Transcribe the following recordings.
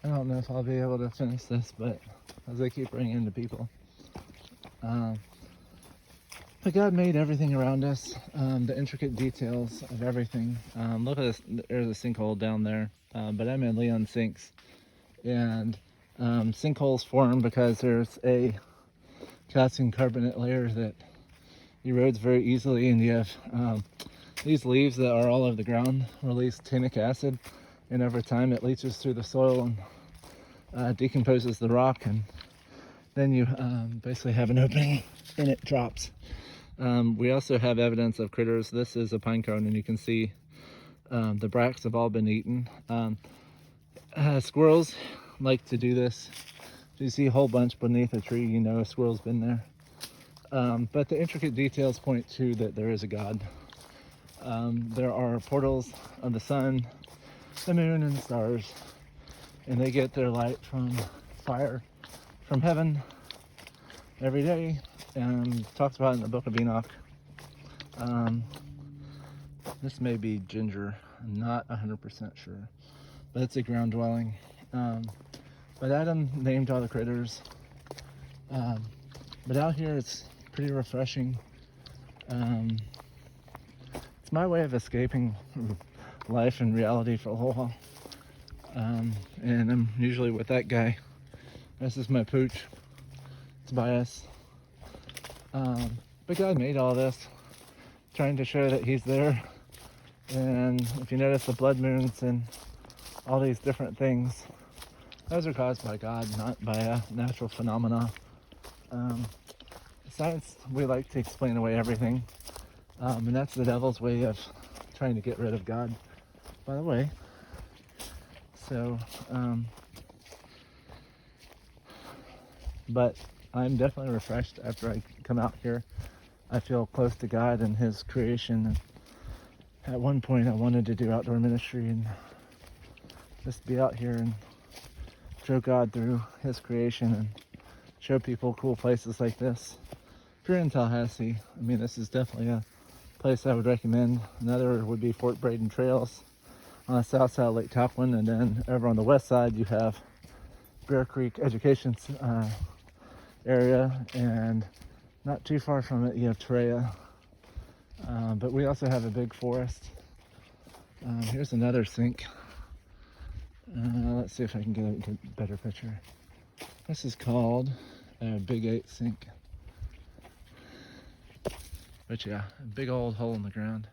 I don't know if I'll be able to finish this, but as I keep bringing into people. But God made everything around us, the intricate details of everything. Look at this, there's a sinkhole down there, but I'm in Leon Sinks. And sinkholes form because there's a calcium carbonate layer that erodes very easily, and you have these leaves that are all over the ground release tannic acid, and over time it leaches through the soil and decomposes the rock, and then you basically have an opening and it drops. We also have evidence of critters. This is a pine cone, and you can see the bracts have all been eaten. Squirrels like to do this. If you see a whole bunch beneath a tree, you know a squirrel's been there. But the intricate details point to that there is a God. There are portals of the sun, the moon, and the stars, and they get their light from fire from heaven every day, and talks about it in the book of Enoch. This may be Ginger, I'm not 100% sure, but it's a ground dwelling. But Adam named all the critters. But out here it's pretty refreshing. It's my way of escaping life and reality for a whole while. And I'm usually with that guy. This is my pooch. It's Bias. But God made all this, trying to show that he's there. And if you notice the blood moons and all these different things, those are caused by God, not by a natural phenomena. Science, we like to explain away everything. And that's the devil's way of trying to get rid of God, by the way. So, but I'm definitely refreshed after I come out here. I feel close to God and his creation. And at one point I wanted to do outdoor ministry and just be out here and show God through his creation and show people cool places like this. If you're in Tallahassee, I mean, this is definitely a place I would recommend. Another would be Fort Braden Trails on the south side of Lake Tappan, and then over on the west side you have Bear Creek Education area, and not too far from it you have Torreya. But we also have a big forest. Here's another sink. Let's see if I can get a better picture. This is called a Big 8 sink. But yeah, a big old hole in the ground.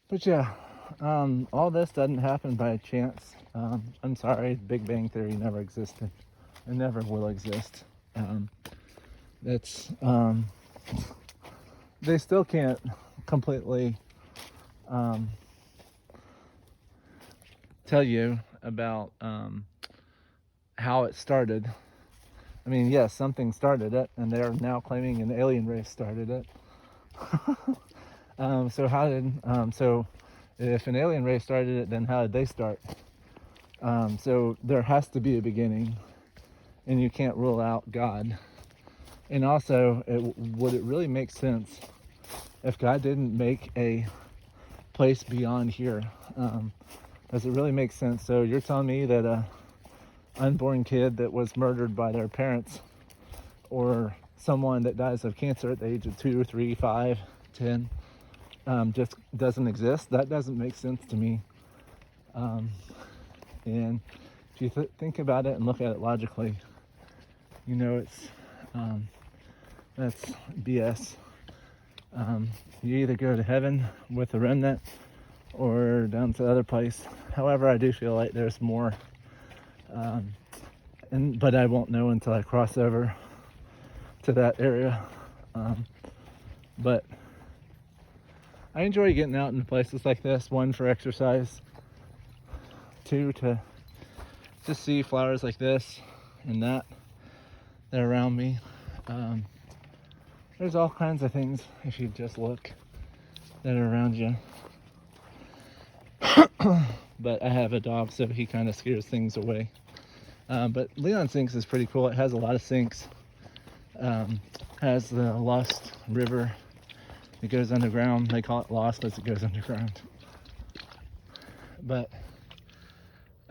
But yeah, all this doesn't happen by chance. I'm sorry, Big Bang Theory never existed. It never will exist. They still can't completely tell you about how it started. I mean, yes, something started it, and they're now claiming an alien race started it. So if an alien race started it, then how did they start? So there has to be a beginning, and you can't rule out God. And also, would it really make sense if God didn't make a place beyond here? Does it really make sense? So you're telling me that a unborn kid that was murdered by their parents, or someone that dies of cancer at the age of 2, 3, 5, 10, just doesn't exist? That doesn't make sense to me. And if you think about it and look at it logically, you know that's BS. You either go to heaven with a remnant or down to the other place. However, I do feel like there's more. But I won't know until I cross over to that area. But I enjoy getting out in places like this. One, for exercise. Two, to just see flowers like this and that are around me. There's all kinds of things, if you just look, that are around you. But I have a dog, so he kind of scares things away. But Leon Sinks is pretty cool. It has a lot of sinks. Has the Lost River. It goes underground. They call it Lost as it goes underground. But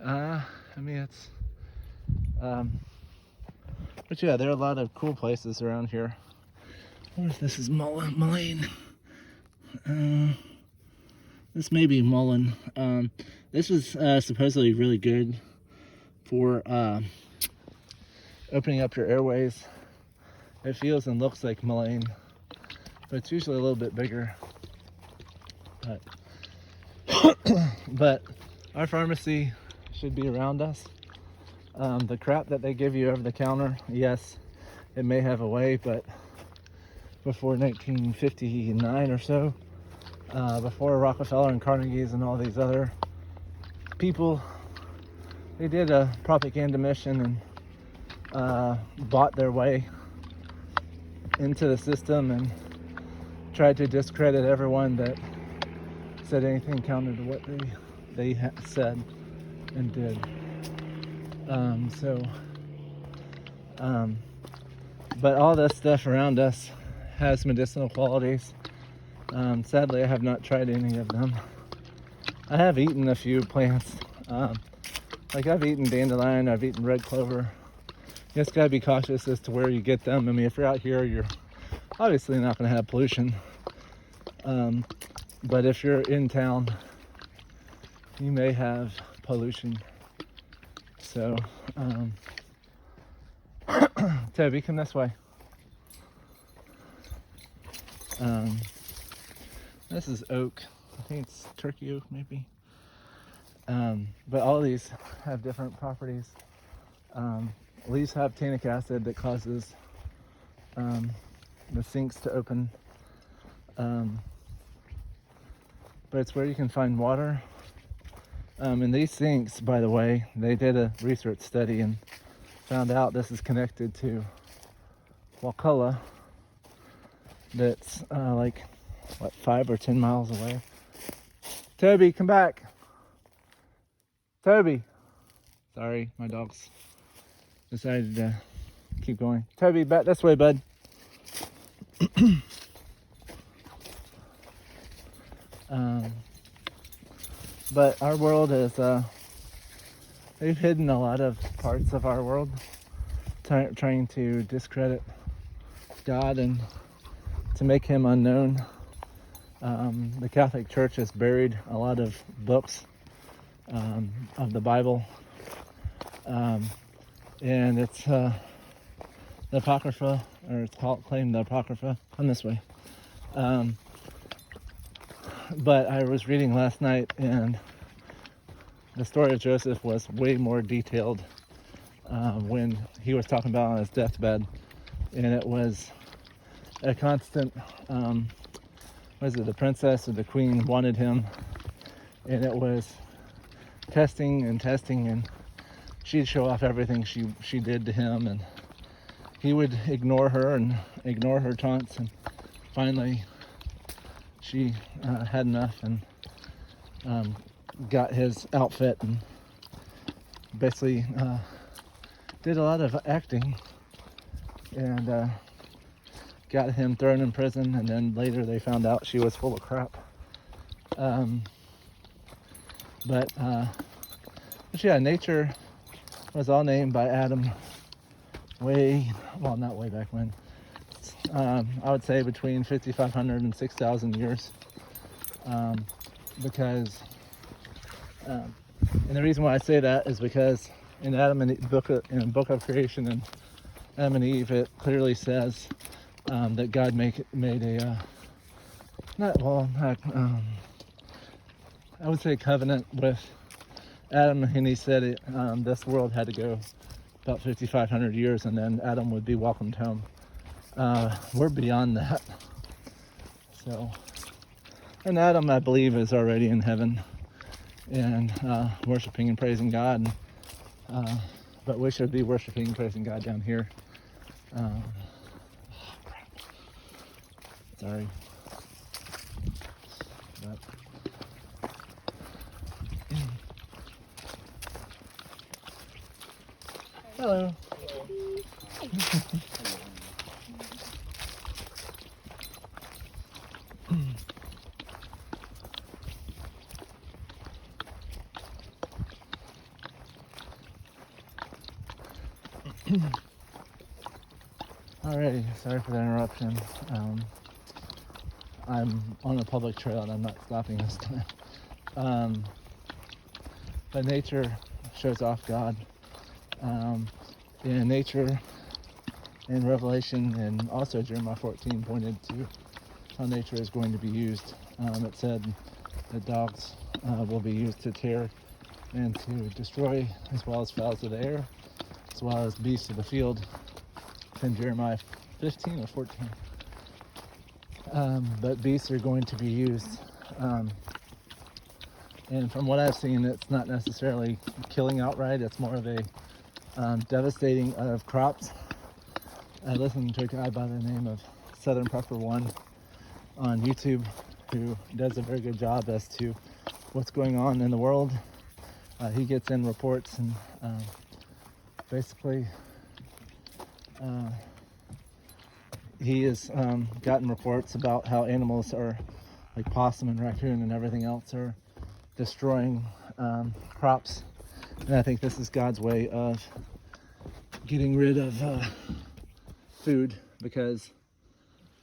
I mean, it's but yeah, there are a lot of cool places around here. What if this is Mullen? This may be Mullen. This was supposedly really good for opening up your airways. It feels and looks like Mullen, but it's usually a little bit bigger. But our pharmacy should be around us. The crap that they give you over the counter, yes, it may have a way, but before 1959 or so, before Rockefeller and Carnegie's and all these other people, they did a propaganda mission and bought their way into the system and tried to discredit everyone that said anything counter to what they said and did. But all this stuff around us has medicinal qualities. Sadly, I have not tried any of them. I have eaten a few plants. Like I've eaten dandelion, I've eaten red clover. You just gotta be cautious as to where you get them. I mean, if you're out here, you're obviously not gonna have pollution. But if you're in town, you may have pollution. So, Toby, come this way. This is oak. I think it's turkey oak, maybe. But all of these have different properties. Leaves have tannic acid that causes the sinks to open. But it's where you can find water. And these sinks, by the way, they did a research study and found out this is connected to Wakulla. That's like, what, 5 or 10 miles away. Toby, come back. Toby. Sorry, my dogs decided to keep going. Toby, back this way, bud. But our world is, they've hidden a lot of parts of our world, trying to discredit God and to make him unknown. The Catholic Church has buried a lot of books of the Bible, and it's the Apocrypha, or it's claimed the Apocrypha. Come this way. But I was reading last night, and the story of Joseph was way more detailed when he was talking about on his deathbed, and it was a constant, the princess or the queen wanted him, and it was testing, and she'd show off everything she did to him, and he would ignore her and ignore her taunts, and finally she had enough and got his outfit and basically did a lot of acting and got him thrown in prison, and then later they found out she was full of crap. But yeah, nature was all named by Adam not way back when. I would say between 5,500 and 6,000 years, because and the reason why I say that is because in Book of Creation and Adam and Eve, it clearly says that God made a I would say covenant with Adam, and he said this world had to go about 5,500 years, and then Adam would be welcomed home. We're beyond that. So, and Adam, I believe, is already in heaven and worshiping and praising God. But we should be worshiping and praising God down here. Sorry. But, hello. Alrighty, sorry for the interruption. I'm on a public trail and I'm not stopping this time. But nature shows off God. In nature, in Revelation, and also Jeremiah 14 pointed to how nature is going to be used. It said that dogs will be used to tear and to destroy, as well as fowls of the air, as well as beasts of the field. It's in Jeremiah 15 or 14. But beasts are going to be used. And from what I've seen, it's not necessarily killing outright. It's more of a devastating of crops. I listened to a guy by the name of Southern Prepper One on YouTube who does a very good job as to what's going on in the world. He gets in reports and basically he has gotten reports about how animals are, like possum and raccoon and everything else, are destroying crops. And I think this is God's way of getting rid of food, because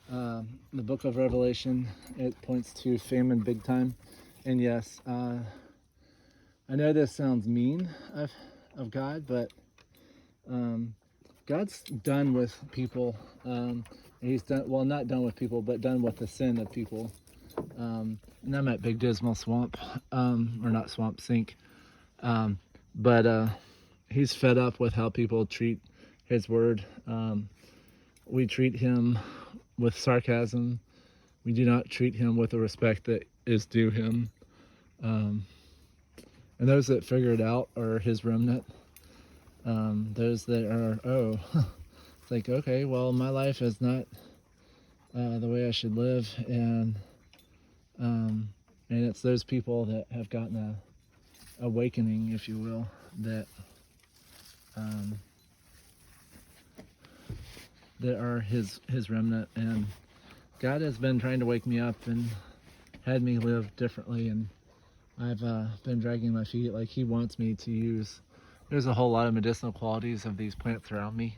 the book of Revelation, it points to famine big time. And yes, I know this sounds mean of God, but God's done with people. He's done, well, not done with people, but done with the sin of people. And I'm at Big Dismal Swamp, or not Swamp, Sink. But he's fed up with how people treat his word. We treat him with sarcasm. We do not treat him with the respect that is due him. And those that figure it out are his remnant. Those that are, it's like, okay, well, my life is not the way I should live. And it's those people that have gotten a awakening, if you will, that that are his remnant. And God has been trying to wake me up and had me live differently, and I've been dragging my feet. Like, he wants me to use, there's a whole lot of medicinal qualities of these plants around me,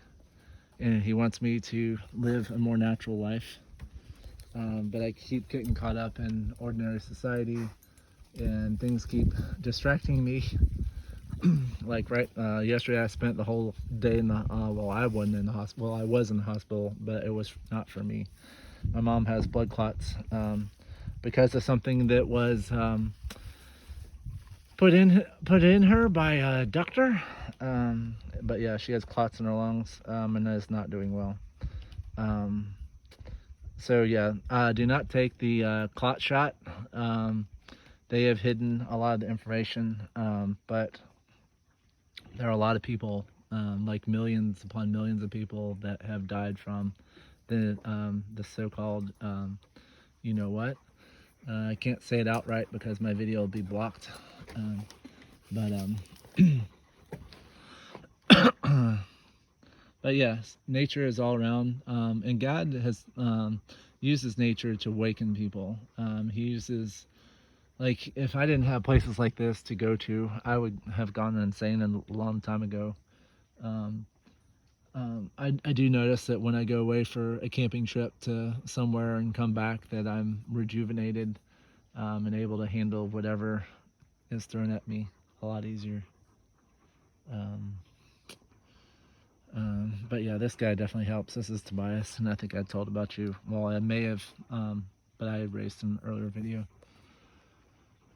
and he wants me to live a more natural life. But I keep getting caught up in ordinary society, and things keep distracting me. Like yesterday, I spent the whole day in the I wasn't in the hospital. Well, I was in the hospital, but it was not for me. My mom has blood clots because of something that was put in her by a doctor. But yeah, she has clots in her lungs, and is not doing well. So yeah, do not take the clot shot. They have hidden a lot of the information, but there are a lot of people, like millions upon millions of people, that have died from the so-called, you know what? I can't say it outright because my video will be blocked. But yes, nature is all around, and God has uses nature to awaken people. He uses, like, if I didn't have places like this to go to, I would have gone insane a long time ago. I do notice that when I go away for a camping trip to somewhere and come back, that I'm rejuvenated and able to handle whatever is thrown at me a lot easier. But yeah, this guy definitely helps. This is Tobias, and I think I told about you. Well, I may have, but I had raised an earlier video.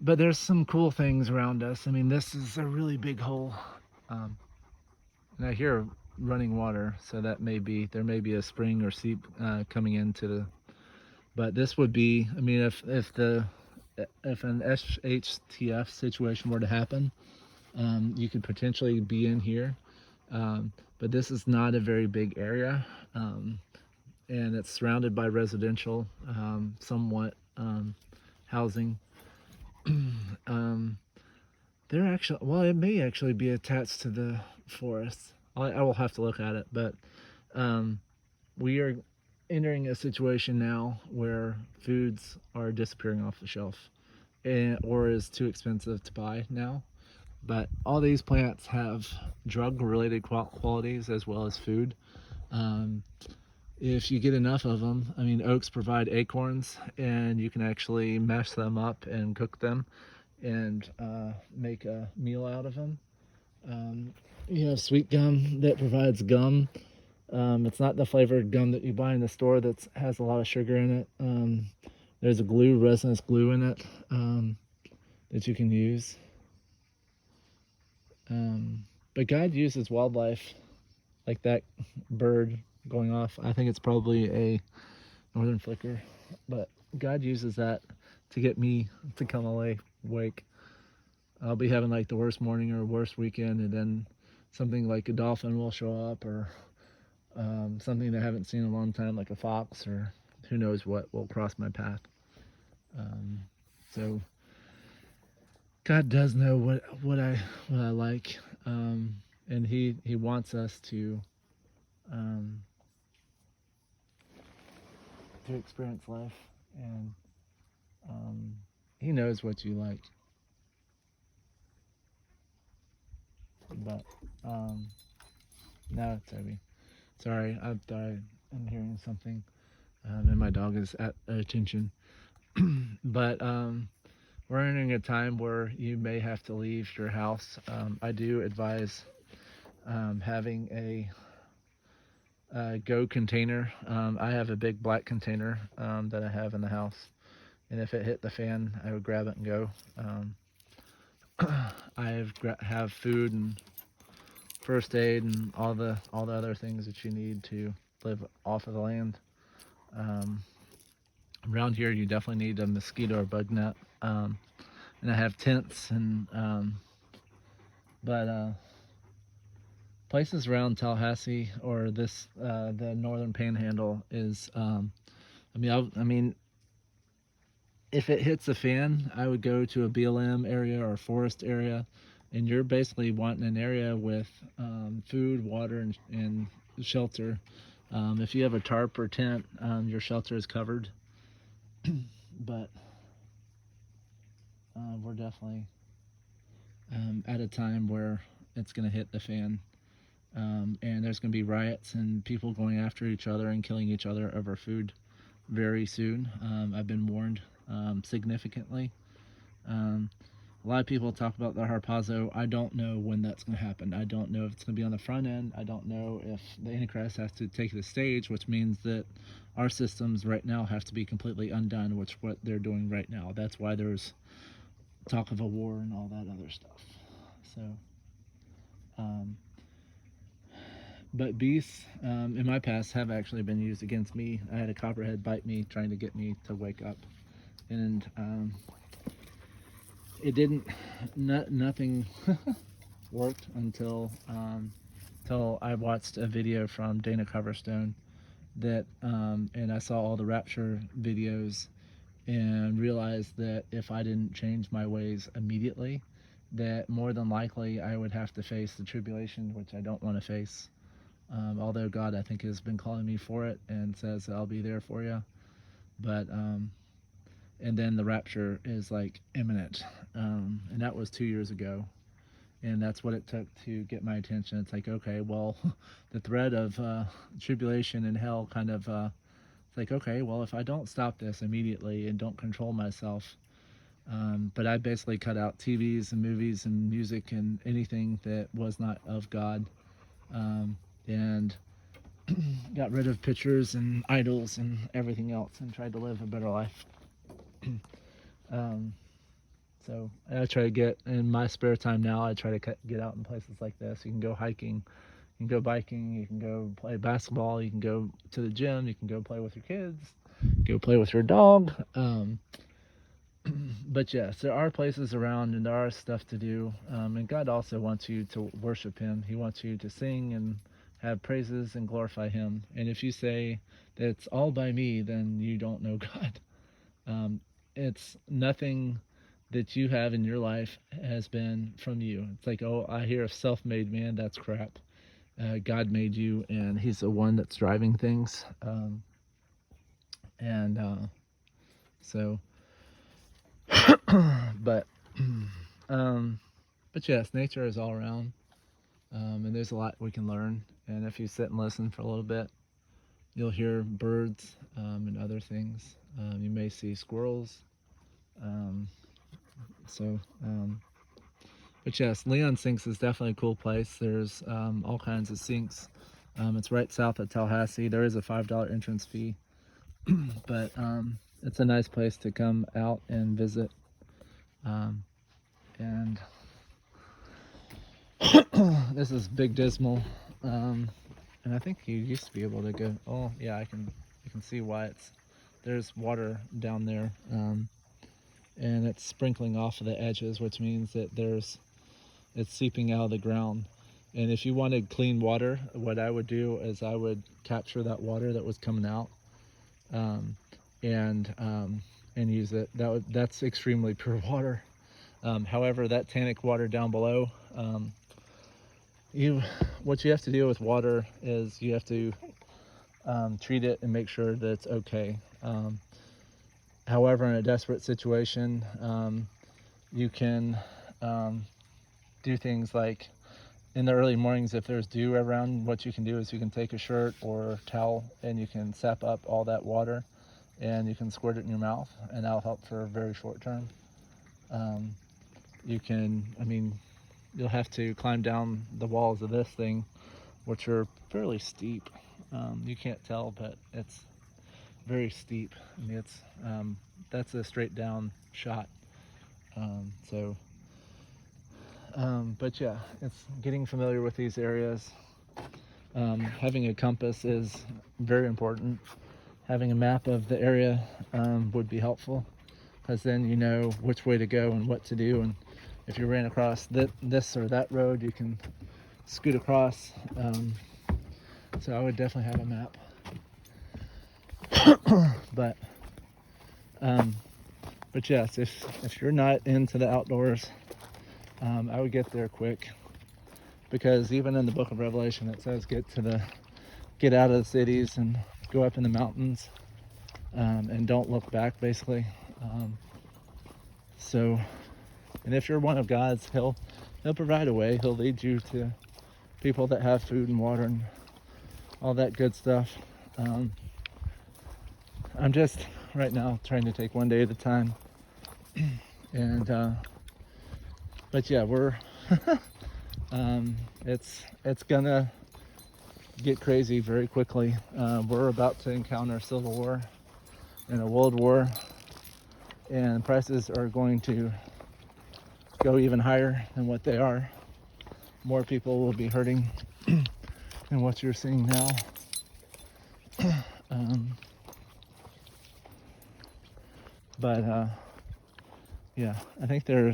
But there's some cool things around us. I mean, this is a really big hole. And I hear running water, so that may be, there may be a spring or seep coming into the, but this would be, I mean, if an SHTF situation were to happen, you could potentially be in here. But this is not a very big area, and it's surrounded by residential, somewhat housing. They're actually, well, it may actually be attached to the forest. I will have to look at it, but we are entering a situation now where foods are disappearing off the shelf, or is too expensive to buy now. But all these plants have drug-related qualities as well as food. Um, if you get enough of them, I mean, oaks provide acorns, and you can actually mash them up and cook them and make a meal out of them. Um, you have sweet gum that provides gum. It's not the flavored gum that you buy in the store that has a lot of sugar in it. There's a glue, resinous glue in it that you can use. But God uses wildlife like that bird going off. I think it's probably a northern flicker, but God uses that to get me to come awake. I'll be having like the worst morning or worst weekend, and then something like a dolphin will show up, or something that I haven't seen in a long time, like a fox, or who knows what will cross my path. So God does know what I like, and He wants us um, to experience life, and He knows what you like. But now it's Toby. Sorry, I'm hearing something, and my dog is at attention. But we're entering a time where you may have to leave your house. I do advise having a go container. I have a big black container that I have in the house, and if it hit the fan, I would grab it and go. I have food and first aid and all the other things that you need to live off of the land. Around here, you definitely need a mosquito or bug net, and I have tents and but places around Tallahassee or the northern Panhandle is I mean if it hits the fan, I would go to a BLM area or a forest area, and you're basically wanting an area with food, water, and shelter. If you have a tarp or tent, your shelter is covered. But we're definitely at a time where it's going to hit the fan, and there's going to be riots and people going after each other and killing each other over food very soon. I've been warned significantly. A lot of people talk about the harpazo. I don't know when that's going to happen. I don't know if it's going to be on the front end. I don't know if the Antichrist has to take the stage, which means that our systems right now have to be completely undone, which what they're doing right now. That's why there's talk of a war and all that other stuff. So, but beasts in my past have actually been used against me. I had a copperhead bite me, trying to get me to wake up, and it didn't. Nothing worked until I watched a video from Dana Coverstone that and I saw all the rapture videos and realized that if I didn't change my ways immediately, that more than likely I would have to face the tribulation, which I don't want to face. Although God, I think, has been calling me for it and says I'll be there for you. But and then the rapture is like imminent, and that was 2 years ago, and that's what it took to get my attention. It's like, okay, well, the threat of tribulation and hell kind of it's like, okay, well, if I don't stop this immediately and don't control myself, but I basically cut out TVs and movies and music and anything that was not of God, and got rid of pictures and idols and everything else and tried to live a better life. So I try to get, in my spare time now, I try to get out in places like this. You can go hiking, you can go biking, you can go play basketball, you can go to the gym, you can go play with your kids, go play with your dog. But yes, there are places around and there are stuff to do. And God also wants you to worship Him. He wants you to sing and have praises and glorify Him. And if you say that it's all by me, then you don't know God. It's nothing that you have in your life has been from you. It's like, oh, I hear a self-made man. That's crap. God made you, and He's the one that's driving things. So, but But yes, nature is all around, and there's a lot we can learn. And if you sit and listen for a little bit, you'll hear birds and other things. You may see squirrels. Um, so, but yes, Leon Sinks is definitely a cool place. There's all kinds of sinks. It's right south of Tallahassee. There is a $5 entrance fee, but it's a nice place to come out and visit. And this is Big Dismal, and I think you used to be able to go. Oh yeah, I can see why there's water down there, and it's sprinkling off of the edges, which means that it's seeping out of the ground. And if you wanted clean water, what I would do is I would capture that water that was coming out, and use it. That's extremely pure water. However, that tannic water down below, what you have to do with water is you have to treat it and make sure that it's okay. However, in a desperate situation, you can do things like in the early mornings, if there's dew around, what you can do is you can take a shirt or towel and you can sap up all that water and you can squirt it in your mouth, and that'll help for a very short term. You'll have to climb down the walls of this thing, which are fairly steep. You can't tell, but it's very steep. I mean, that's a straight down shot. But yeah, it's getting familiar with these areas. Having a compass is very important. Having a map of the area would be helpful, because then you know which way to go and what to do. And if you ran across this or that road, you can scoot across. So I would definitely have a map. But yes, if you're not into the outdoors, I would get there quick, because even in the book of Revelation it says get out of the cities and go up in the mountains, and don't look back, basically. And if you're one of God's, he'll provide a way. He'll lead you to people that have food and water and all that good stuff. I'm just right now trying to take one day at a time. But yeah, we're it's gonna get crazy very quickly. We're about to encounter civil war and a world war, and prices are going to go even higher than what they are. More people will be hurting than what you're seeing now. Yeah, I think there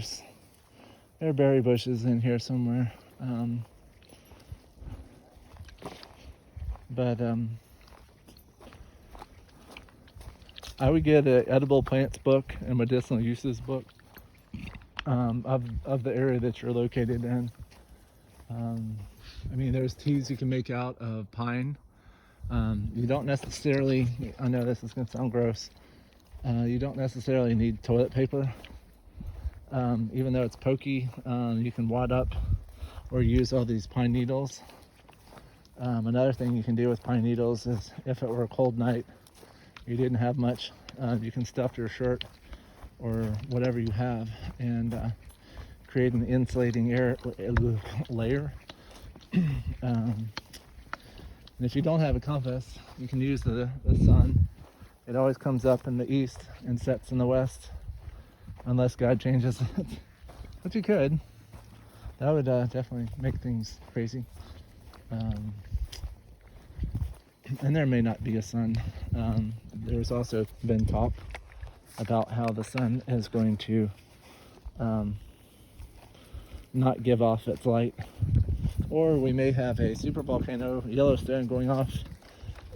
are berry bushes in here somewhere. I would get an edible plants book and medicinal uses book of the area that you're located in. There's teas you can make out of pine. You don't necessarily, I know this is going to sound gross, you don't necessarily need toilet paper. Even though it's pokey, you can wad up or use all these pine needles. Another thing you can do with pine needles is, if it were a cold night, you didn't have much, you can stuff your shirt or whatever you have and create an insulating air layer. And if you don't have a compass, you can use the sun. It always comes up in the east and sets in the west, unless God changes it, which you could. That would definitely make things crazy. And there may not be a sun. There's also been talk about how the sun is going to not give off its light, or we may have a super volcano, Yellowstone, going off,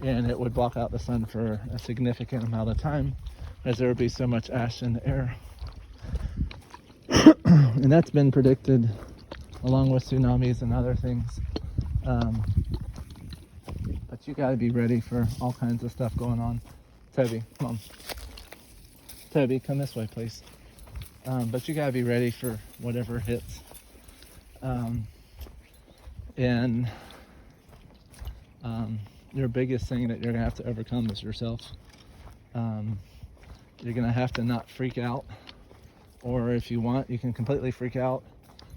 and it would block out the sun for a significant amount of time, as there would be so much ash in the air. And that's been predicted, along with tsunamis and other things. But you gotta be ready for all kinds of stuff going on. Toby, come on. Toby, come this way, please. But you gotta be ready for whatever hits. And your biggest thing that you're gonna have to overcome is yourself. You're gonna have to not freak out, or if you want, you can completely freak out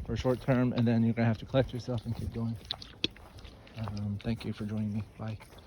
for short term, and then you're gonna have to collect yourself and keep going. Thank you for joining me. Bye.